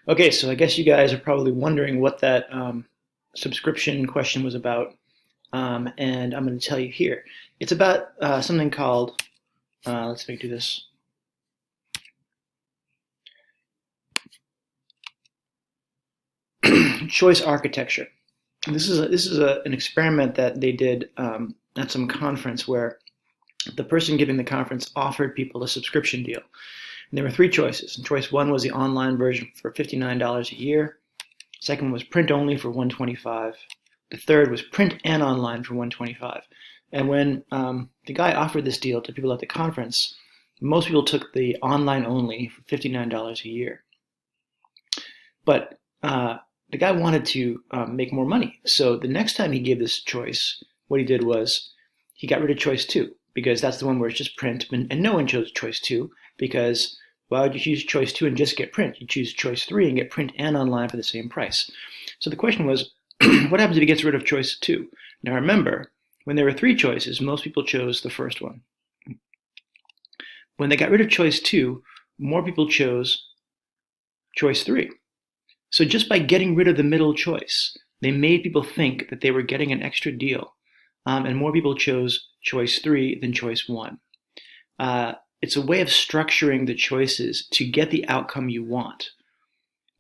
Okay, so I guess you guys are probably wondering what that subscription question was about, and I'm going to tell you here. It's about something called, let's make do this, choice architecture. This is an experiment that they did at some conference where the person giving the conference offered people a subscription deal. And there were three choices. And choice one was the online version for $59 a year. Second one was print only for $125. The third was print and online for $125. And when the guy offered this deal to people at the conference, most people took the online only for $59 a year. But the guy wanted to make more money. So the next time he gave this choice, what he did was he got rid of choice two, because that's the one where it's just print, and no one chose choice two because why would you choose choice two and just get print? You choose choice three and get print and online for the same price. So the question was, what happens if he gets rid of choice two? Now remember, when there were three choices, most people chose the first one. When they got rid of choice two, more people chose choice three. So just by getting rid of the middle choice, they made people think that they were getting an extra deal, and more people chose choice three than choice one. It's a way of structuring the choices to get the outcome you want,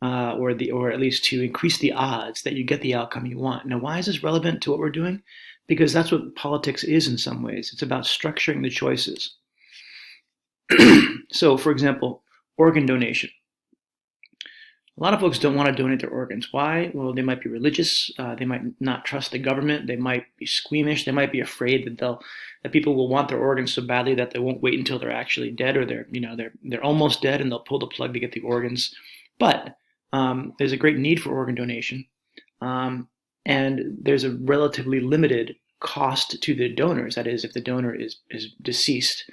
or at least to increase the odds that you get the outcome you want. Now, why is this relevant to what we're doing? Because that's what politics is in some ways. It's about structuring the choices. So, for example, organ donation. A lot of folks don't want to donate their organs. Why? Well, they might be religious. They might not trust the government. They might be squeamish. They might be afraid that people will want their organs so badly that they won't wait until they're actually dead, or they're almost dead and they'll pull the plug to get the organs. But there's a great need for organ donation, and there's a relatively limited cost to the donors. That is, if the donor is deceased,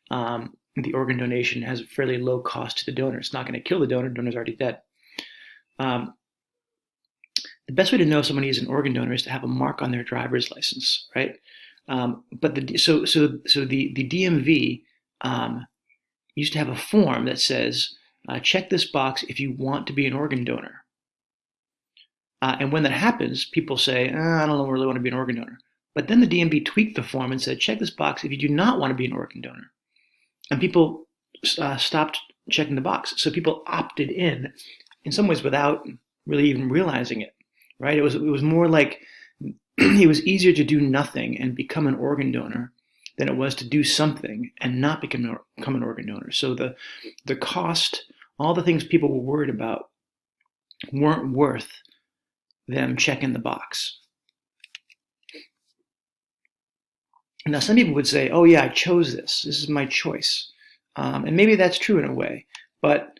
the organ donation has a fairly low cost to the donor. It's not going to kill the donor. The donor's already dead. The best way to know somebody is an organ donor is to have a mark on their driver's license, right? But the DMV used to have a form that says, check this box if you want to be an organ donor. And when that happens, people say, I don't really want to be an organ donor. But then the DMV tweaked the form and said, check this box if you do not want to be an organ donor. And people stopped checking the box. So people opted in some ways without really even realizing it, right? It was more like it was easier to do nothing and become an organ donor than it was to do something and not become an organ donor. So the cost, all the things people were worried about weren't worth them checking the box. Now, some people would say, oh yeah, I chose this. This is my choice. And maybe that's true in a way, but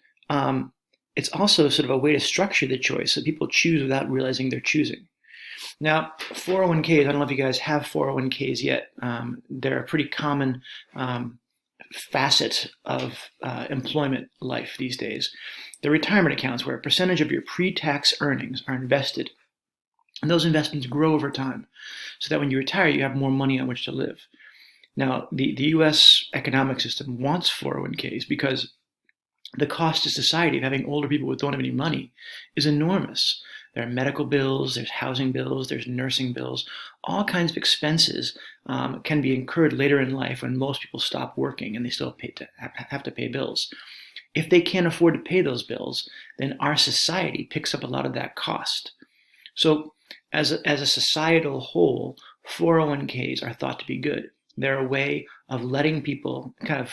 it's also sort of a way to structure the choice so people choose without realizing they're choosing. Now, 401ks, I don't know if you guys have 401ks yet. They're a pretty common facet of employment life these days. They're retirement accounts where a percentage of your pre-tax earnings are invested. And those investments grow over time so that when you retire, you have more money on which to live. Now, the US economic system wants 401ks because the cost to society of having older people who don't have any money is enormous. There are medical bills, there's housing bills, there's nursing bills. All kinds of expenses can be incurred later in life when most people stop working and they still have to pay bills. If they can't afford to pay those bills, then our society picks up a lot of that cost. So as a societal whole, 401ks are thought to be good. They're a way of letting people kind of,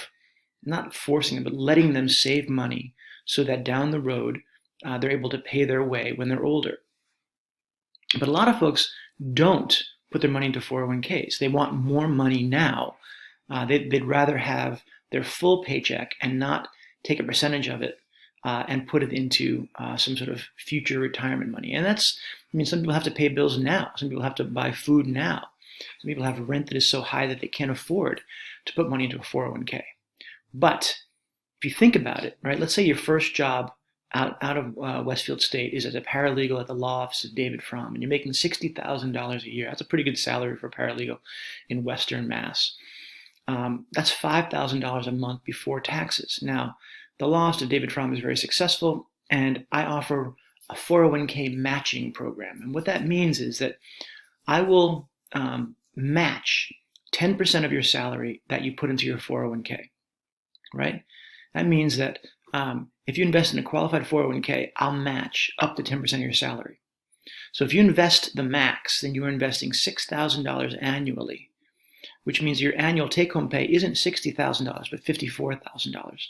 not forcing them, but letting them save money so that down the road they're able to pay their way when they're older. But a lot of folks don't put their money into 401ks. They want more money now. They'd rather have their full paycheck and not take a percentage of it and put it into some sort of future retirement money. And some people have to pay bills now. Some people have to buy food now. Some people have rent that is so high that they can't afford to put money into a 401k. But if you think about it, right, let's say your first job out of Westfield State is as a paralegal at the law office of David Fromm, and you're making $60,000 a year. That's a pretty good salary for a paralegal in Western Mass. That's $5,000 a month before taxes. Now, the law office of David Fromm is very successful. and I offer a 401k matching program. And what that means is that I will match 10% of your salary that you put into your 401k, right? That means that if you invest in a qualified 401k, I'll match up to 10% of your salary. So if you invest the max, then you're investing $6,000 annually, which means your annual take-home pay isn't $60,000, but $54,000.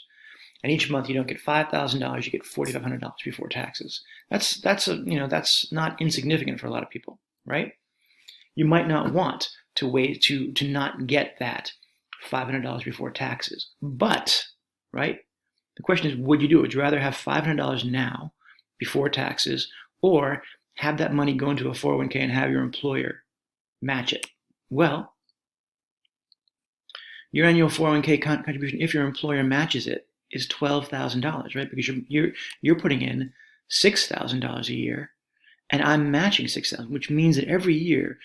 And each month you don't get $5,000, you get $4,500 before taxes. That's not insignificant for a lot of people, right? You might not want to wait to not get that $500 before taxes, but right? The question is, would you do it? Would you rather have $500 now before taxes, or have that money go into a 401k and have your employer match it? Well, your annual 401k contribution, if your employer matches it, is $12,000, right? Because you're putting in $6,000 a year, and I'm matching $6,000, which means that every year,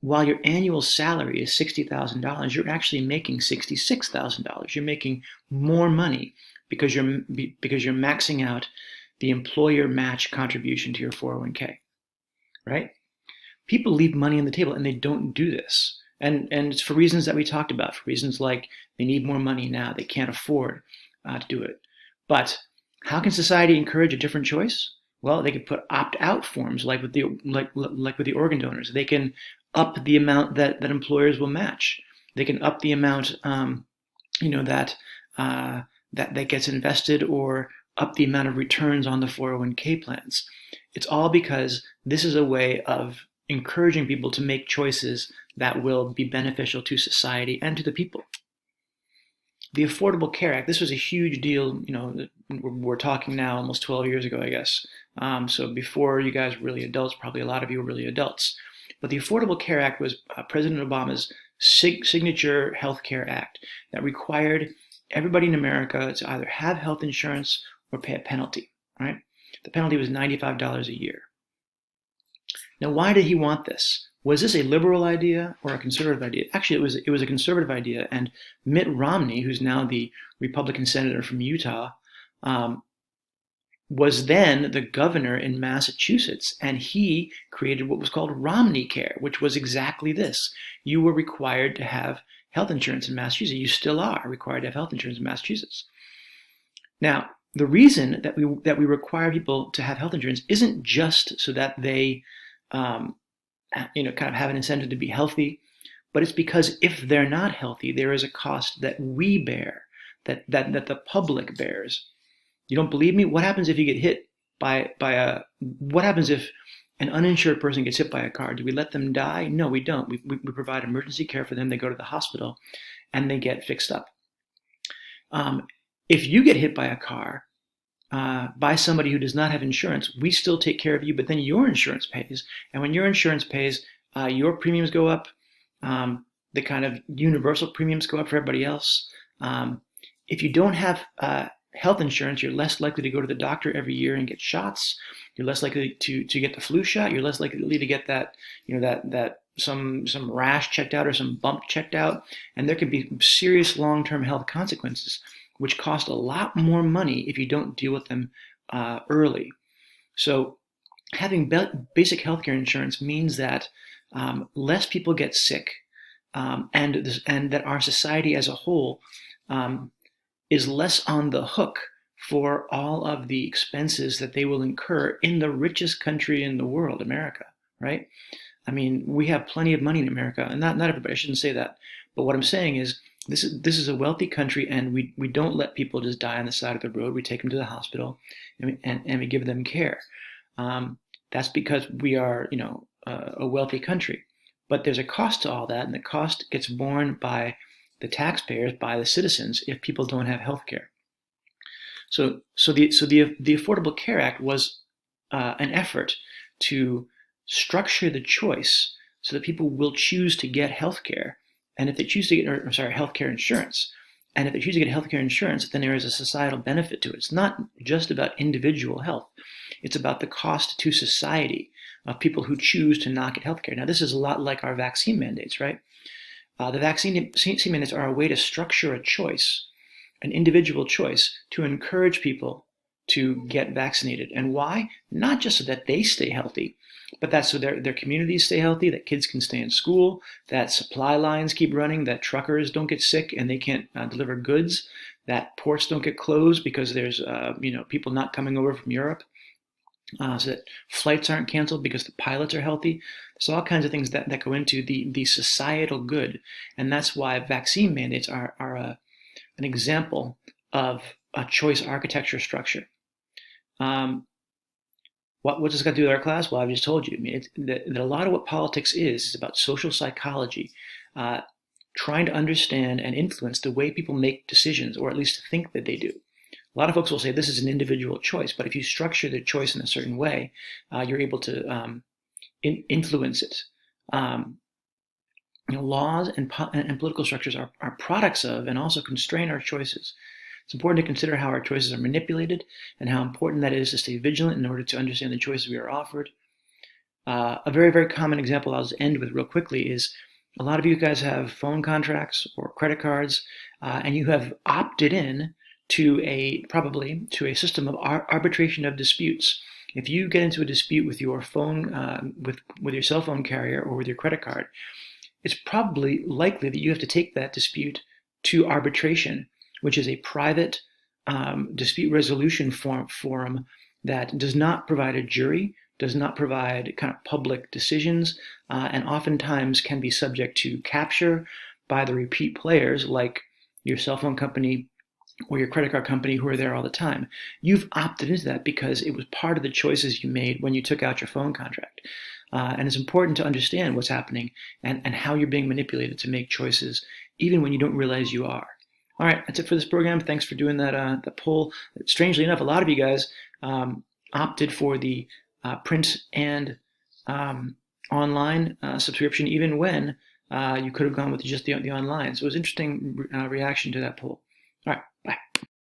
while your annual salary is $60,000, you're actually making $66,000. You're making more money because you're maxing out the employer match contribution to your 401k, right? People leave money on the table and they don't do this. And it's for reasons that we talked about, for reasons like they need more money now, they can't afford to do it. But how can society encourage a different choice? Well, they could put opt-out forms like with the organ donors. They can up the amount that employers will match. They can up the amount that gets invested, or up the amount of returns on the 401k plans. It's all because this is a way of encouraging people to make choices that will be beneficial to society and to the people. The Affordable Care Act, this was a huge deal. We're talking now almost 12 years ago, I guess. So before you guys were really adults, probably a lot of you were really adults. But the Affordable Care Act was President Obama's signature health care act that required everybody in America to either have health insurance or pay a penalty, right? The penalty was $95 a year. Now, why did he want this? Was this a liberal idea or a conservative idea? Actually, it was a conservative idea, and Mitt Romney, who's now the Republican senator from Utah, was then the governor in Massachusetts, and he created what was called Romney Care, which was exactly this. You were required to have health insurance in Massachusetts. You still are required to have health insurance in Massachusetts. Now, the reason that we require people to have health insurance isn't just so that they kind of have an incentive to be healthy, but it's because if they're not healthy, there is a cost that we bear, that the public bears. You don't believe me? What happens if you get hit what happens if an uninsured person gets hit by a car? Do we let them die? No, we don't. We provide emergency care for them. They go to the hospital and they get fixed up. If you get hit by a car by somebody who does not have insurance, we still take care of you, but then your insurance pays. And when your insurance pays, your premiums go up. The kind of universal premiums go up for everybody else. If you don't have health insurance, you're less likely to go to the doctor every year and get shots. You're less likely to get the flu shot. You're less likely to get that some rash checked out or some bump checked out. And there could be serious long-term health consequences, which cost a lot more money if you don't deal with them early. So having basic healthcare insurance means that less people get sick, and that our society as a whole is less on the hook for all of the expenses that they will incur in the richest country in the world, America, right? I mean, we have plenty of money in America, and not everybody, I shouldn't say that. But what I'm saying is this is a wealthy country, and we don't let people just die on the side of the road. We take them to the hospital and we give them care. That's because we are, a wealthy country. But there's a cost to all that, and the cost gets borne by the taxpayers, by the citizens, if people don't have health care. So the Affordable Care Act was an effort to structure the choice so that people will choose to get health care. And if they choose to get, healthcare insurance, and if they choose to get healthcare insurance, then there is a societal benefit to it. It's not just about individual health. It's about the cost to society of people who choose to not get healthcare. Now, this is a lot like our vaccine mandates, right? The vaccine mandates are a way to structure a choice, an individual choice, to encourage people to get vaccinated. And why? Not just so that they stay healthy, but that's so their communities stay healthy, that kids can stay in school, that supply lines keep running, that truckers don't get sick and they can't deliver goods, that ports don't get closed because there's people not coming over from Europe, so that flights aren't canceled because the pilots are healthy. So all kinds of things that go into the societal good, and that's why vaccine mandates are an example of a choice architecture structure. What does this got to do with our class? Well, I've just told you. I mean, that a lot of what politics is about social psychology, trying to understand and influence the way people make decisions, or at least think that they do. A lot of folks will say this is an individual choice, but if you structure the choice in a certain way, you're able to influence it. Laws and political structures are products of and also constrain our choices. It's important to consider how our choices are manipulated and how important that is to stay vigilant in order to understand the choices we are offered. A very, very common example I'll just end with real quickly is a lot of you guys have phone contracts or credit cards, and you have opted in to probably a system of arbitration of disputes. If you get into a dispute with your phone, with your cell phone carrier or with your credit card, it's probably likely that you have to take that dispute to arbitration, which is a private dispute resolution forum that does not provide a jury, does not provide kind of public decisions, and oftentimes can be subject to capture by the repeat players like your cell phone company or your credit card company who are there all the time. You've opted into that because it was part of the choices you made when you took out your phone contract. And it's important to understand what's happening and how you're being manipulated to make choices, even when you don't realize you are. All right, that's it for this program. Thanks for doing that poll. Strangely enough, a lot of you guys opted for the print and online subscription, even when you could have gone with just the online. So it was an interesting reaction to that poll. All right, bye.